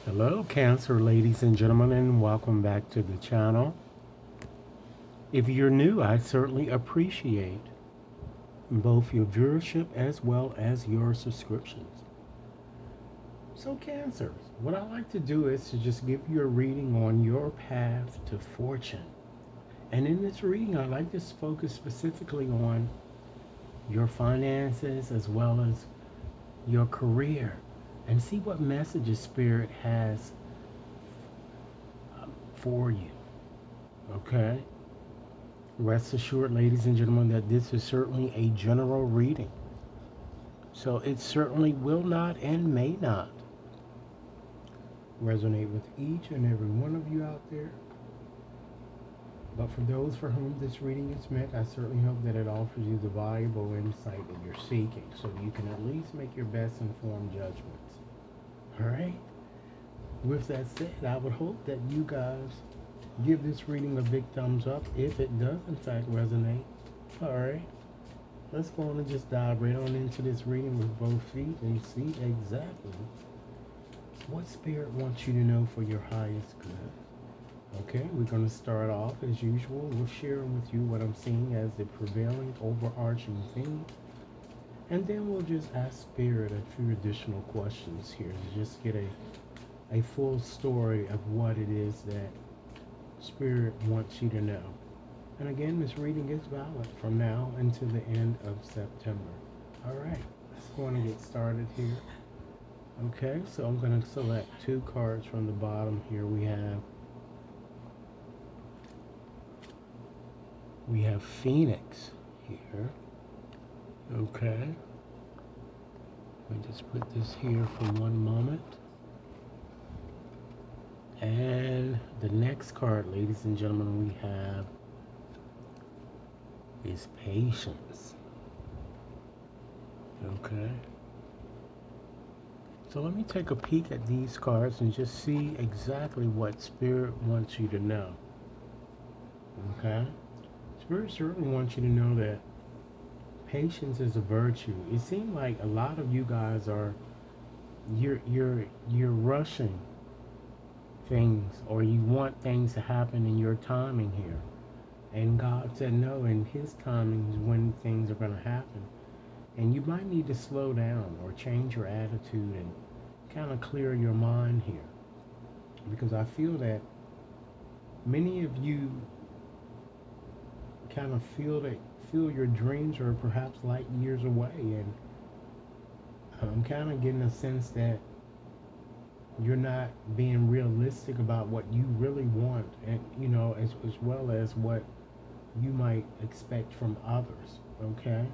Hello, Cancer ladies and gentlemen, and welcome back to the channel. If you're new, I certainly appreciate both your viewership as well as your subscriptions. So, Cancers, what I like to do is to just give you a reading on your path to fortune. And in this reading, I like to focus specifically on your finances as well as your career and see what messages Spirit has for you. Okay? Rest assured, ladies and gentlemen, that this is certainly a general reading. So it certainly will not and may not resonate with each and every one of you out there. But for those for whom this reading is meant, I certainly hope that it offers you the valuable insight that you're seeking so you can at least make your best informed judgments. All right? With that said, I would hope that you guys give this reading a big thumbs up if it does in fact resonate. All right? Let's go on and just dive right on into this reading with both feet and see exactly what Spirit wants you to know for your highest good. Okay, we're going to start off as usual with sharing with you what I'm seeing as the prevailing overarching theme. And then we'll just ask Spirit a few additional questions here to just get a full story of what it is that Spirit wants you to know. And again, this reading is valid from now until the end of September. All right, let's go on and get started here. Okay, so I'm going to select two cards from the bottom here. We have Phoenix here. Okay, let me just put this here for one moment. And the next card, ladies and gentlemen, we have is Patience. Okay. So let me take a peek at these cards and just see exactly what Spirit wants you to know. Okay? Spirit certainly wants you to know that patience is a virtue. It seems like a lot of you guys are you're rushing things, or you want things to happen in your timing here. And God said no, in His timing is when things are going to happen. And you might need to slow down or change your attitude and kind of clear your mind here. Because I feel that many of you kind of feel your dreams are perhaps light years away. And I'm kind of getting a sense that you're not being realistic about what you really want, and as well as what you might expect from others. Okay?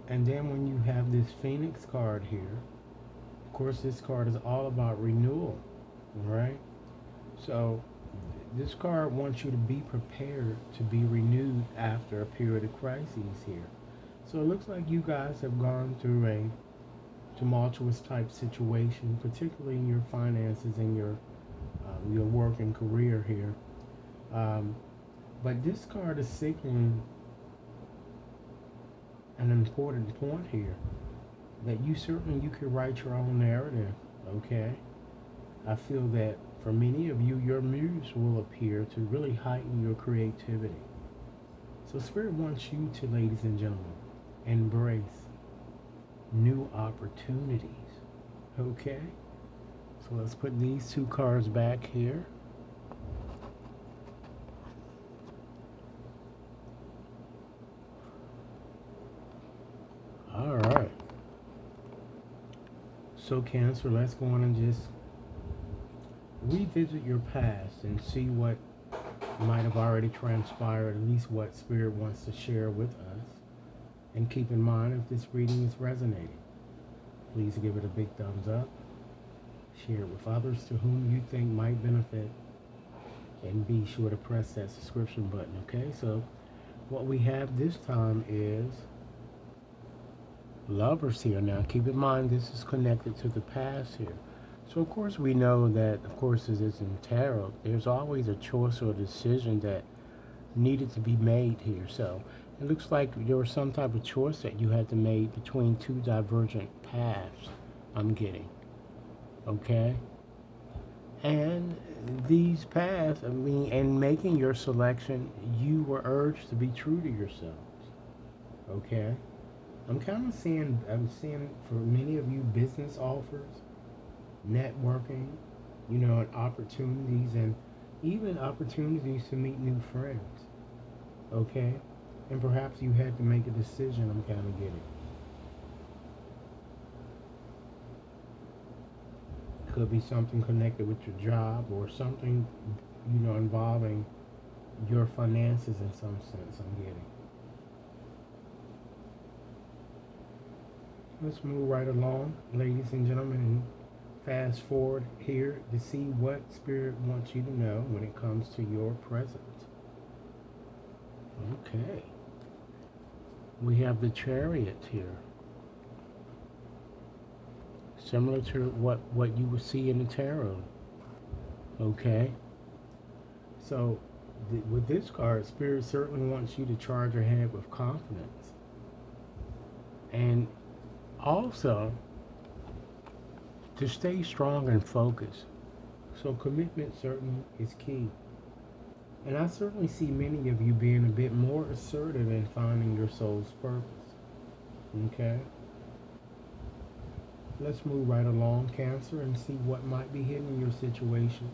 And then when you have this Phoenix card here, of course this card is all about renewal, right? So this card wants you to be prepared to be renewed after a period of crises here. So it looks like you guys have gone through a tumultuous type situation, particularly in your finances and your work and career here. But this card is signaling an important point here, that you could write your own narrative. Okay, I feel that for many of you, your muse will appear to really heighten your creativity. So Spirit wants you to, ladies and gentlemen, embrace new opportunities. Okay, so let's put these two cards back here. All right. So Cancer, let's go on and just revisit your past and see what might have already transpired, at least what Spirit wants to share with us. And keep in mind, if this reading is resonating, please give it a big thumbs up. Share it with others to whom you think might benefit. And be sure to press that subscription button, okay? So what we have this time is Lovers here. Now keep in mind, this is connected to the past here. So of course we know that, of course, as it's in tarot, there's always a choice or a decision that needed to be made here. So it looks like there was some type of choice that you had to make between two divergent paths, I'm getting. Okay? And these paths, I mean, and making your selection, you were urged to be true to yourselves. Okay? I'm seeing for many of you business offers, networking, and opportunities, and even opportunities to meet new friends. Okay? And perhaps you had to make a decision. I'm kind of getting. Could be something connected with your job or something, involving your finances in some sense. I'm getting. Let's move right along, ladies and gentlemen, and fast forward here to see what Spirit wants you to know when it comes to your present. Okay. We have the Chariot here, similar to what you would see in the tarot. Okay. So, with this card, Spirit certainly wants you to charge ahead with confidence. And also, to stay strong and focused. So, commitment certainly is key. And I certainly see many of you being a bit more assertive in finding your soul's purpose. Okay? Let's move right along, Cancer, and see what might be hidden in your situation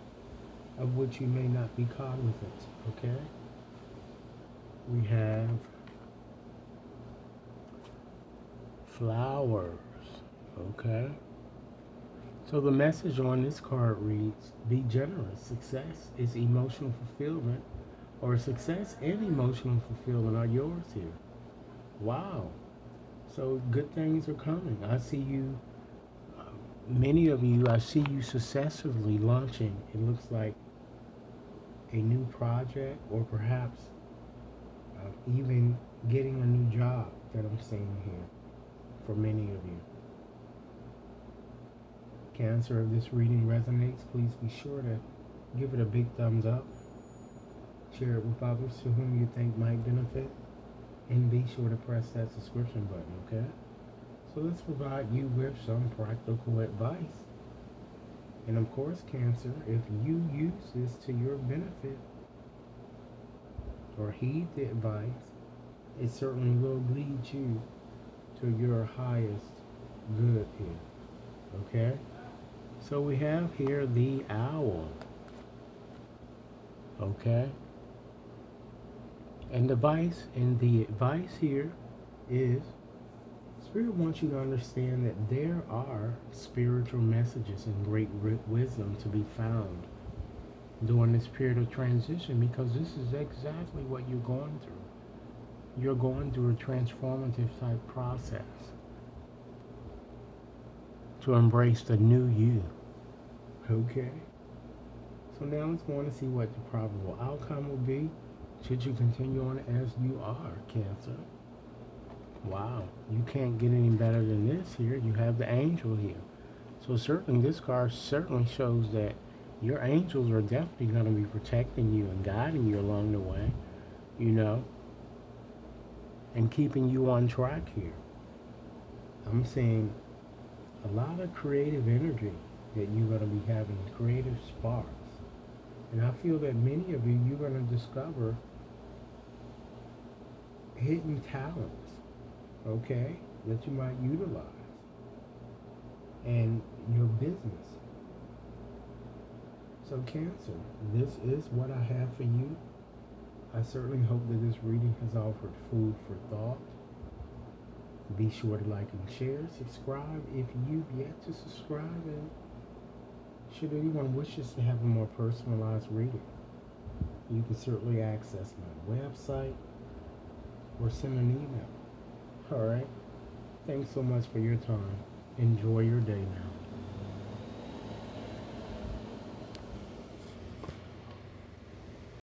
of which you may not be cognizant. Okay? We have flowers. Okay? So the message on this card reads, be generous. Success is emotional fulfillment, or success and emotional fulfillment are yours here. Wow. So good things are coming. I see you, many of you, I see you successfully launching, it looks like, a new project, or perhaps even getting a new job that I'm seeing here for many of you. Cancer, if this reading resonates, please be sure to give it a big thumbs up. Share it with others to whom you think might benefit. And be sure to press that subscription button, okay? So let's provide you with some practical advice. And of course, Cancer, if you use this to your benefit or heed the advice, it certainly will lead you to your highest good here, okay? So we have here the owl, okay? And the advice here is, Spirit wants you to understand that there are spiritual messages and great wisdom to be found during this period of transition, because this is exactly what you're going through. You're going through a transformative type process to embrace the new you. Okay? So now let's go on to see what the probable outcome will be should you continue on as you are, Cancer. Wow, you can't get any better than this here. You have the angel here. So certainly this card certainly shows that your angels are definitely going to be protecting you and guiding you along the way, and keeping you on track here. I'm seeing a lot of creative energy that you're going to be having, creative sparks. And I feel that many of you, you're going to discover hidden talents, okay, that you might utilize in your business. So Cancer, this is what I have for you. I certainly hope that this reading has offered food for thought. Be sure to like and share, subscribe if you've yet to subscribe, and should anyone wishes to have a more personalized reading, you can certainly access my website or send an email. Alright? Thanks so much for your time. Enjoy your day now.